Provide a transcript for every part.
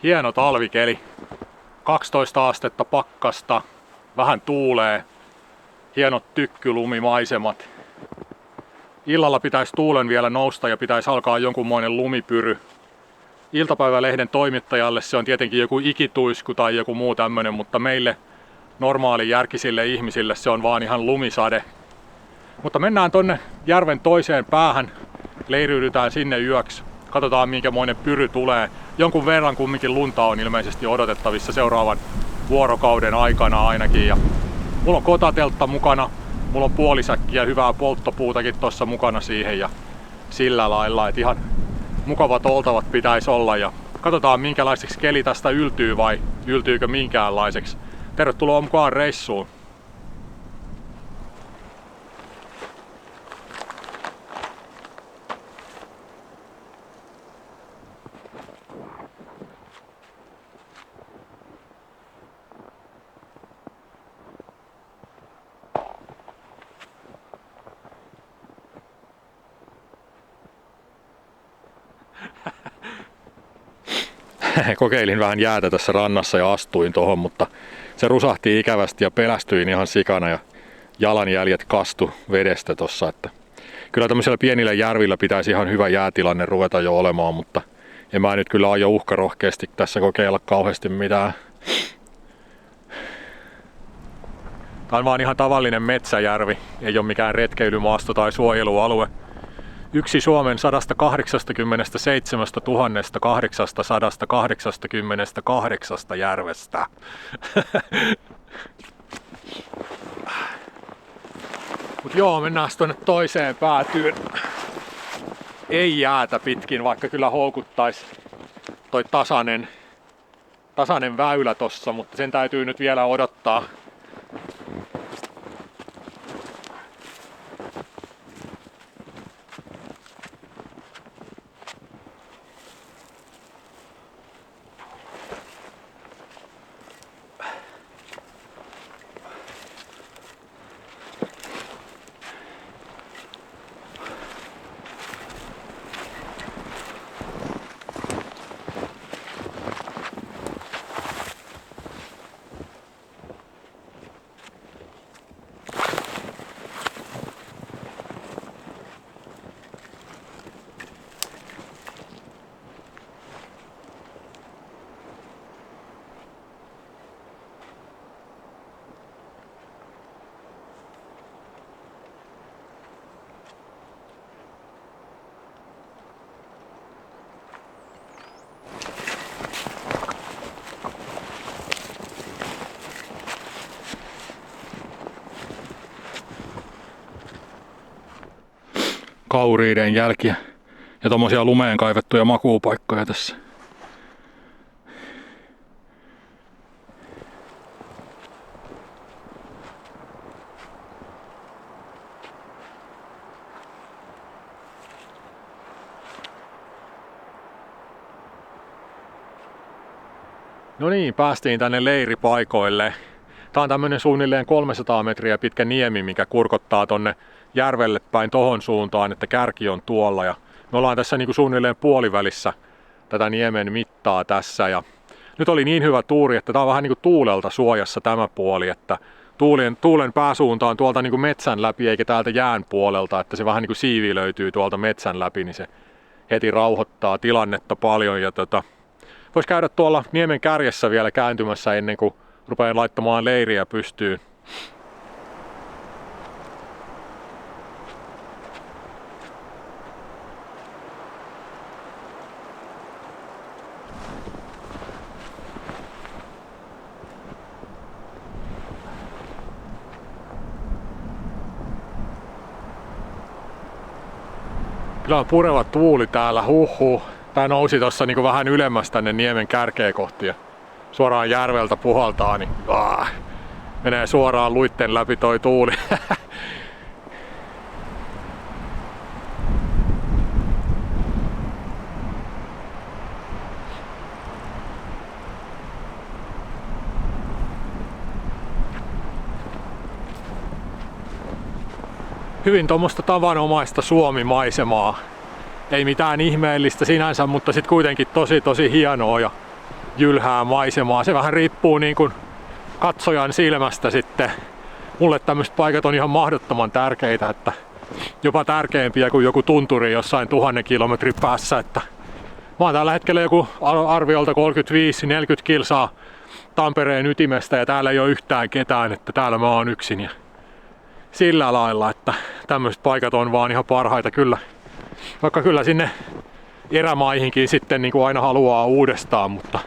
Hieno talvikeli. 12 astetta pakkasta, vähän tuulee, hienot tykkylumimaisemat. Illalla pitäisi tuulen vielä nousta ja pitäisi alkaa jonkunmoinen lumipyry. Iltapäivälehden toimittajalle se on tietenkin joku ikituisku tai joku muu tämmönen, mutta meille normaali järkisille ihmisille se on vaan ihan lumisade. Mutta mennään tonne järven toiseen päähän, leiriydytään sinne yöksi. Katsotaan minkämoinen pyry tulee. Jonkun verran kumminkin lunta on ilmeisesti odotettavissa seuraavan vuorokauden aikana ainakin. Ja mulla on kotateltta mukana, mulla on puolisäkkiä hyvää polttopuutakin tossa mukana siihen ja sillä lailla, että ihan mukavat oltavat pitäisi olla. Ja katsotaan minkälaiseksi keli tästä yltyy vai yltyykö minkäänlaiseksi. Tervetuloa mukaan reissuun. Kokeilin vähän jäätä tässä rannassa ja astuin tohon, mutta se rusahti ikävästi ja pelästyin ihan sikana ja jalanjäljet kastu vedestä tossa. Että kyllä tämmöisillä pienillä järvillä pitäisi ihan hyvä jäätilanne ruveta jo olemaan, mutta en mä nyt kyllä aio uhkarohkeasti tässä kokeilla kauheasti mitään. Tää on vaan ihan tavallinen metsäjärvi, ei ole mikään retkeilymaasto tai suojelualue. Yksi Suomen 187 888 järvestä. Mut joo, mennään tonne toiseen päätyyn. Ei jäätä pitkin, vaikka kyllä houkuttais toi tasainen väylä tossa, mutta sen täytyy nyt vielä odottaa. Kauriiden jälkiä ja tommosia lumeen kaivettuja makuupaikkoja tässä. No niin, päästiin tänne leiripaikoille. Tää on tämmönen suunnilleen 300 metriä pitkä niemi, mikä kurkottaa tonne järvelle päin tohon suuntaan, että kärki on tuolla. Ja me ollaan tässä niinku suunnilleen puolivälissä tätä niemen mittaa tässä. Ja nyt oli niin hyvä tuuri, että tää on vähän niinku tuulelta suojassa tämä puoli, että tuulen pääsuunta on tuolta niinku metsän läpi eikä täältä jään puolelta, että se vähän niinku siivi löytyy tuolta metsän läpi, niin se heti rauhoittaa tilannetta paljon. Ja vois käydä tuolla niemen kärjessä vielä kääntymässä ennen kuin rupean laittamaan leiriä pystyyn. Kyllä on pureva tuuli täällä, huhhuh. Tää nousi tossa niinku vähän ylemmäs tänne niemen kärkeä kohti ja suoraan järveltä puhaltaa, niin menee suoraan luitten läpi toi tuuli. Hyvin tuommoista tavanomaista suomimaisemaa. Ei mitään ihmeellistä sinänsä, mutta sit kuitenkin tosi hienoa ja jylhää maisemaa. Se vähän riippuu niin kuin katsojan silmästä sitten. Mulle tämmöiset paikat on ihan mahdottoman tärkeitä, että jopa tärkeämpiä kuin joku tunturi jossain 1000 kilometrin päässä. Että mä oon tällä hetkellä joku arviolta 35-40 kilsaa Tampereen ytimestä ja täällä ei ole yhtään ketään, että täällä mä oon yksin. Ja sillä lailla, että tämmöiset paikat on vaan ihan parhaita kyllä. Vaikka kyllä sinne erämaihinkin sitten niin kuin aina haluaa uudestaan, mutta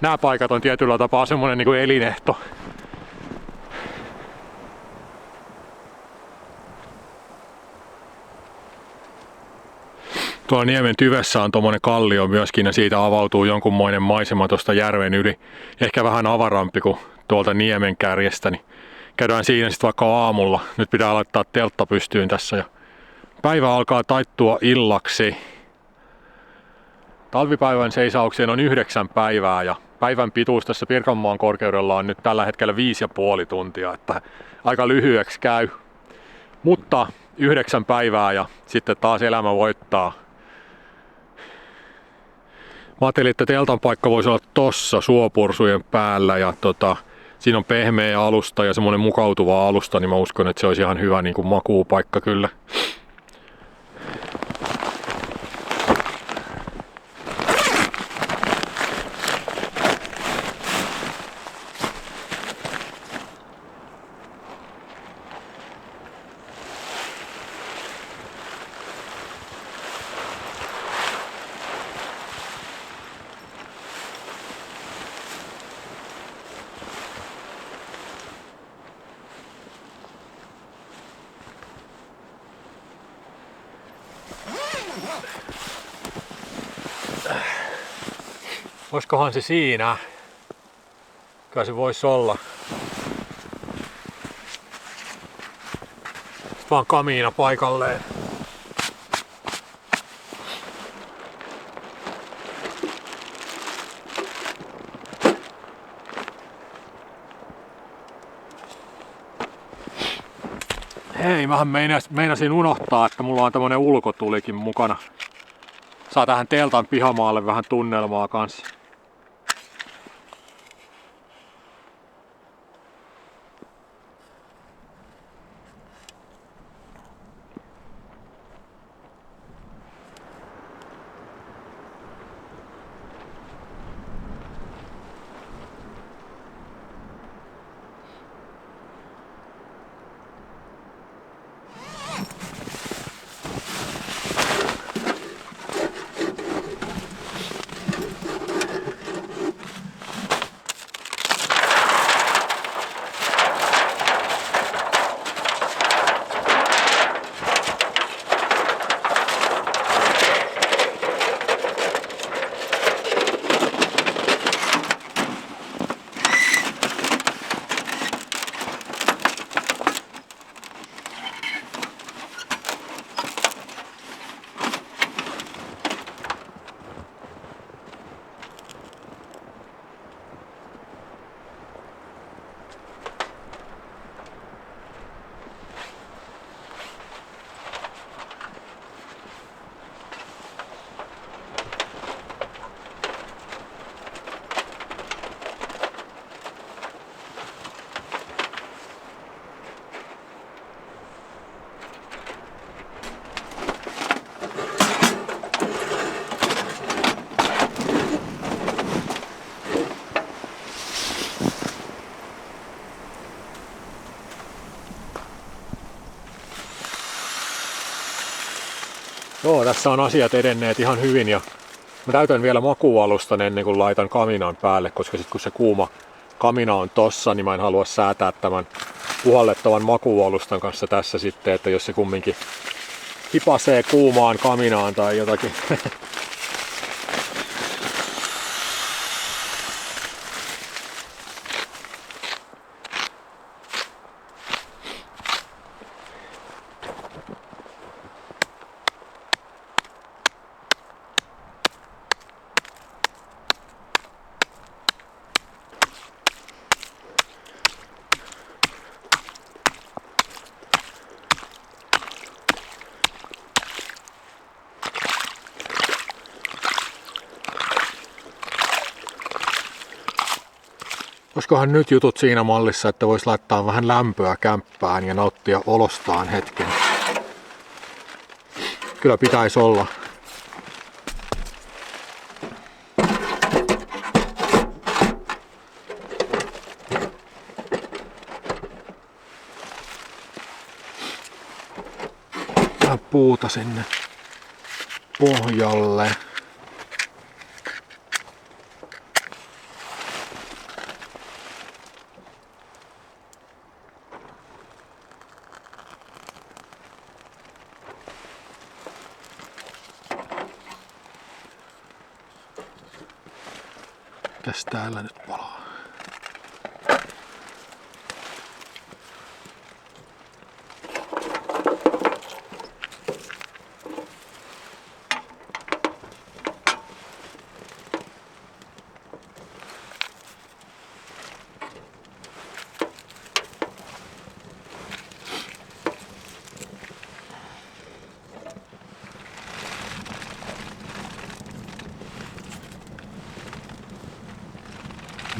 nämä paikat on tietyllä tapaa semmoinen niin kuin elinehto. Tuolla niemen tyvessä on tommonen kallio myöskin ja siitä avautuu jonkunmoinen maisema tuosta järven yli. Ehkä vähän avarampi kuin tuolta niemen kärjestä, niin käydään siinä sitten vaikka aamulla. Nyt pitää laittaa teltta pystyyn tässä ja päivä alkaa taittua illaksi. Talvipäivän seisaukseen on 9 päivää ja päivän pituus tässä Pirkanmaan korkeudella on nyt tällä hetkellä 5,5 tuntia, että aika lyhyeksi käy. Mutta 9 päivää ja sitten taas elämä voittaa. Mä ajattelin, että teltan paikka voisi olla tossa suopursujen päällä ja siinä on pehmeä alusta ja semmonen mukautuva alusta, niin mä uskon, että se olisi ihan hyvä niin kuin makuupaikka kyllä. Oiskohan se siinä? Kyllä se voisi olla. Sitten vaan kamiina paikalleen. Hei, mähän meinasin unohtaa, että mulla on tämmönen ulkotulikin mukana. Saa tähän teltan pihamaalle vähän tunnelmaa kanssa. Joo, tässä on asiat edenneet ihan hyvin ja mä täytän vielä makuualustan ennen kuin laitan kaminan päälle, koska sit kun se kuuma kamina on tossa, niin mä en halua säätää tämän puhallettavan makuualustan kanssa tässä sitten, että jos se kumminkin hipasee kuumaan kaminaan tai jotakin. Olisikohan nyt jutut siinä mallissa, että voisi laittaa vähän lämpöä kämppään ja nauttia olostaan hetken? Kyllä pitäisi olla. Vähän puuta sinne pohjalle. Mitäs täällä nyt palaa?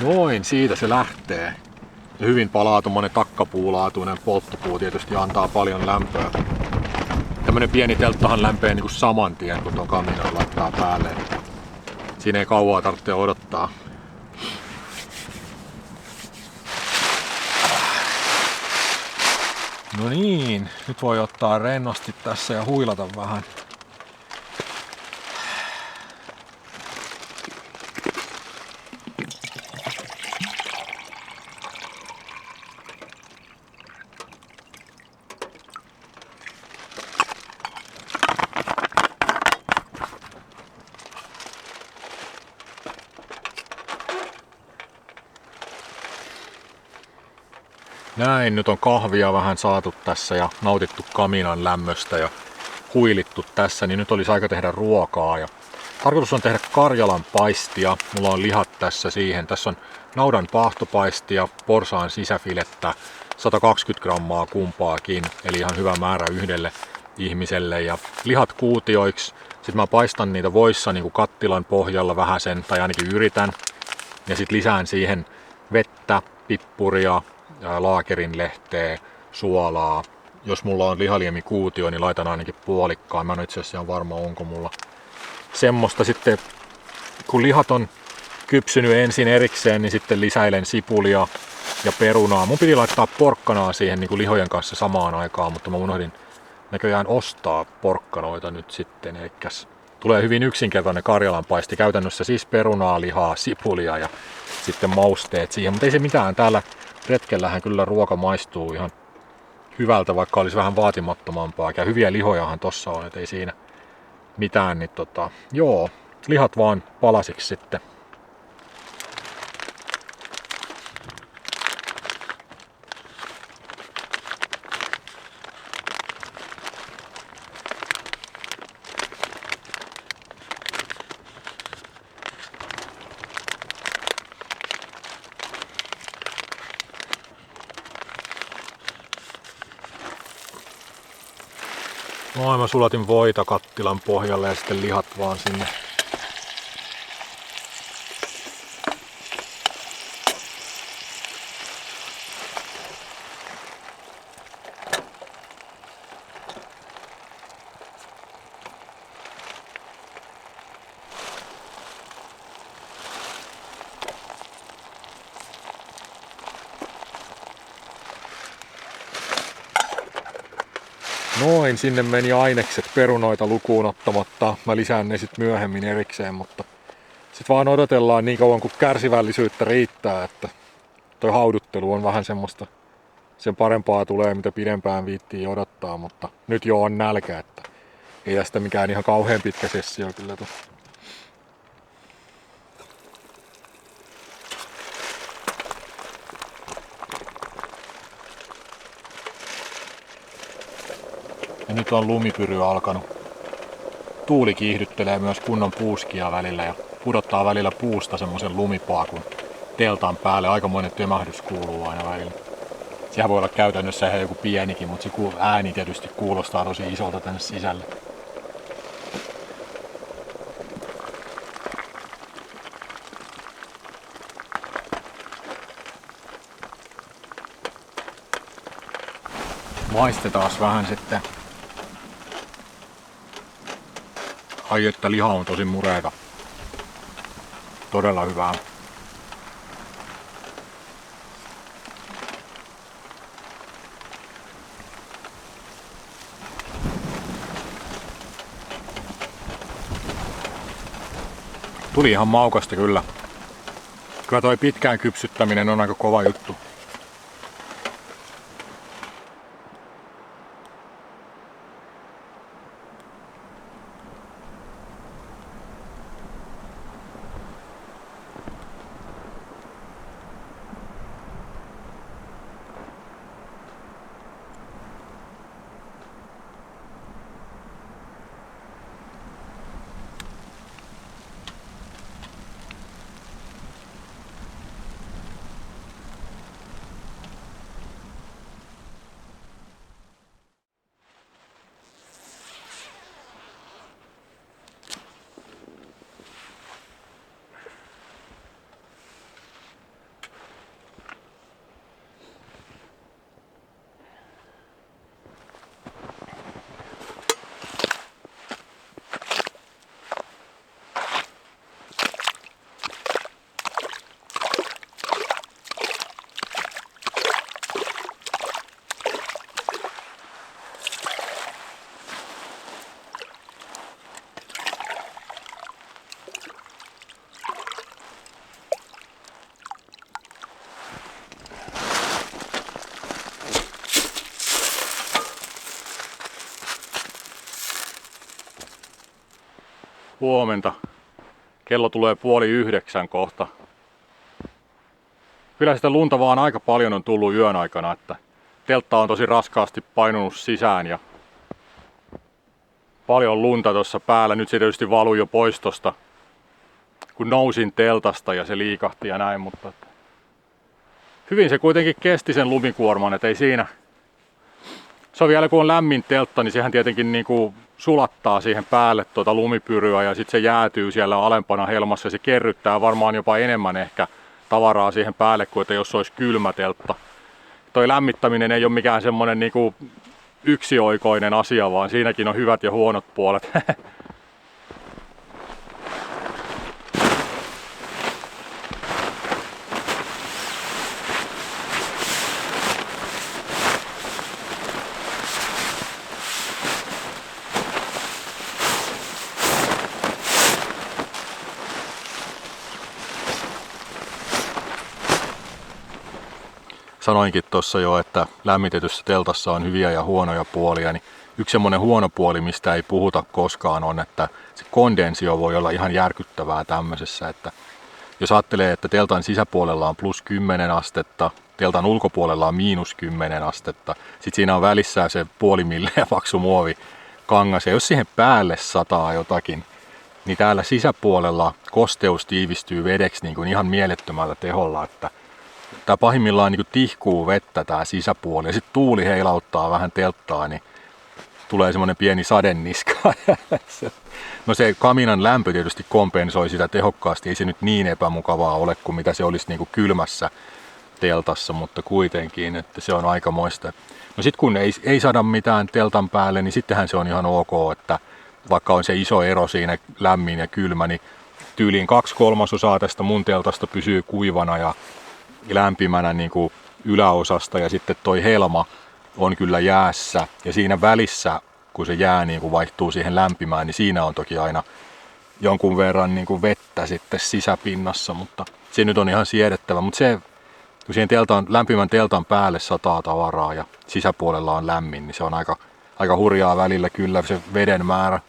Noin, siitä se lähtee. Ja hyvin palaa tommonen takkapuulaatuinen polttopuu, tietysti antaa paljon lämpöä. Tämmönen pieni telttahan lämpee niinku saman tien, kun ton kaminan laittaa päälle. Siinä ei kauaa tarvitse odottaa. No niin, nyt voi ottaa rennosti tässä ja huilata vähän. Näin, nyt on kahvia vähän saatu tässä ja nautittu kaminan lämmöstä ja huilittu tässä, niin nyt olisi aika tehdä ruokaa. Ja tarkoitus on tehdä karjalan paistia. Mulla on lihat tässä siihen. Tässä on naudan paahtopaistia, porsaan sisäfilettä, 120 grammaa kumpaakin, eli ihan hyvä määrä yhdelle ihmiselle. Ja lihat kuutioiksi. Sitten mä paistan niitä voissa niin kuin kattilan pohjalla vähäsen, tai ainakin yritän. Ja sitten lisään siihen vettä, pippuria, laakerin lehteä, suolaa. Jos mulla on lihaliemikuutio, niin laitan ainakin puolikkaan. Mä en ole itse asiassa ihan varma, onko mulla semmoista. Sitten kun lihat on kypsynyt ensin erikseen, niin sitten lisäilen sipulia ja perunaa. Mun piti laittaa porkkanaa siihen niin kuin lihojen kanssa samaan aikaan, mutta mä unohdin näköjään ostaa porkkanoita nyt sitten. Elikkäs tulee hyvin yksinkertainen karjalanpaisti. Käytännössä siis perunaa, lihaa, sipulia ja sitten mausteet siihen. Mutta ei se mitään. Täällä retkellähän kyllä ruoka maistuu ihan hyvältä, vaikka olisi vähän vaatimattomampaa. Ja hyviä lihojahan tossa on, et ei siinä mitään. Niin joo, lihat vaan palasiksi sitten. Noin, mä sulatin voita kattilan pohjalle ja sitten lihat vaan sinne. Noin, sinne meni ainekset perunoita lukuun ottamatta. Mä lisään ne sitten myöhemmin erikseen, mutta sitten vaan odotellaan niin kauan kuin kärsivällisyyttä riittää, että toi hauduttelu on vähän semmoista, sen parempaa tulee mitä pidempään viittii odottaa, mutta nyt jo on nälkä, että ei tästä mikään ihan kauhean pitkä sessio kyllä tule. Ja nyt on lumipyry alkanut. Tuuli kiihdyttelee myös kunnon puuskia välillä ja pudottaa välillä puusta semmoisen lumipaakun teltan päälle. Aikamoinen tömähdys kuuluu aina välillä. Sehän voi olla käytännössä ihan joku pienikin, mutta se ääni tietysti kuulostaa tosi isolta tänne sisälle. Maistetaan vähän sitten. Ai että liha on tosi mureeta. Todella hyvää. Tuli ihan maukasta kyllä. Kyllä toi pitkään kypsyttäminen on aika kova juttu. Huomenta. Kello tulee 8:30 kohta. Kyllä sitä lunta vaan aika paljon on tullut yön aikana, että teltta on tosi raskaasti painunut sisään ja paljon lunta tuossa päällä. Nyt se tietysti valui jo pois tosta, kun nousin teltasta ja se liikahti ja näin, mutta hyvin se kuitenkin kesti sen lumikuorman, et ei siinä. Se on vielä kun on lämmin teltta, niin sehän tietenkin niinku sulattaa siihen päälle tuota lumipyryä ja sitten se jäätyy siellä alempana helmassa ja se kerryttää varmaan jopa enemmän ehkä tavaraa siihen päälle kuin että jos olisi kylmä teltta. Toi lämmittäminen ei ole mikään semmonen niinku yksioikoinen asia, vaan siinäkin on hyvät ja huonot puolet. Sanoinkin tuossa jo, että lämmitetyssä teltassa on hyviä ja huonoja puolia, niin yksi semmoinen huono puoli, mistä ei puhuta koskaan, on, että se kondensio voi olla ihan järkyttävää tämmöisessä, että jos ajattelee, että teltan sisäpuolella on +10 astetta, teltan ulkopuolella on -10 astetta, sitten siinä on välissä se puoli milliä paksu muovikangas, ja jos siihen päälle sataa jotakin, niin täällä sisäpuolella kosteus tiivistyy vedeksi niin kuin ihan mielettömällä teholla, että tää pahimmillaan niin kuin tihkuu vettä tää sisäpuoli ja sitten tuuli heilauttaa vähän telttaa, niin tulee semmonen pieni sadeniska. No se kaminan lämpö tietysti kompensoi sitä tehokkaasti, ei se nyt niin epämukavaa ole kuin mitä se olisi niin kuin kylmässä teltassa, mutta kuitenkin, että se on aikamoista. No sit kun ei saada mitään teltan päälle, niin sittenhän se on ihan ok, että vaikka on se iso ero siinä lämmin ja kylmä, niin tyyliin 2/3 tästä mun teltasta pysyy kuivana ja lämpimänä niin kuin yläosasta ja sitten toi helma on kyllä jäässä ja siinä välissä kun se jää niin kuin vaihtuu siihen lämpimään, niin siinä on toki aina jonkun verran niin kuin vettä sitten sisäpinnassa, mutta se nyt on ihan siedettävä, mutta se kun siihen lämpimän teltan päälle sataa tavaraa ja sisäpuolella on lämmin, niin se on aika hurjaa välillä kyllä se veden määrä.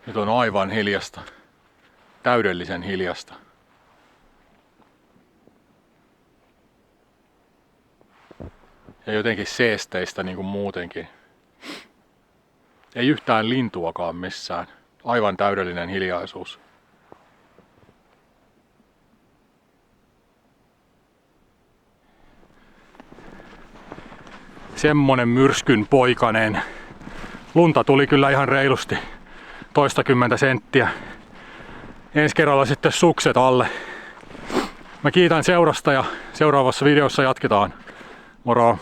Nyt on aivan hiljasta. Täydellisen hiljasta. Ja jotenkin seesteistä niin kuin muutenkin. Ei yhtään lintuakaan missään. Aivan täydellinen hiljaisuus. Semmonen myrskyn poikanen. Lunta tuli kyllä ihan reilusti. Toistakymmentä senttiä. Ensi kerralla sitten sukset alle. Mä kiitän seurasta ja seuraavassa videossa jatketaan. Moro!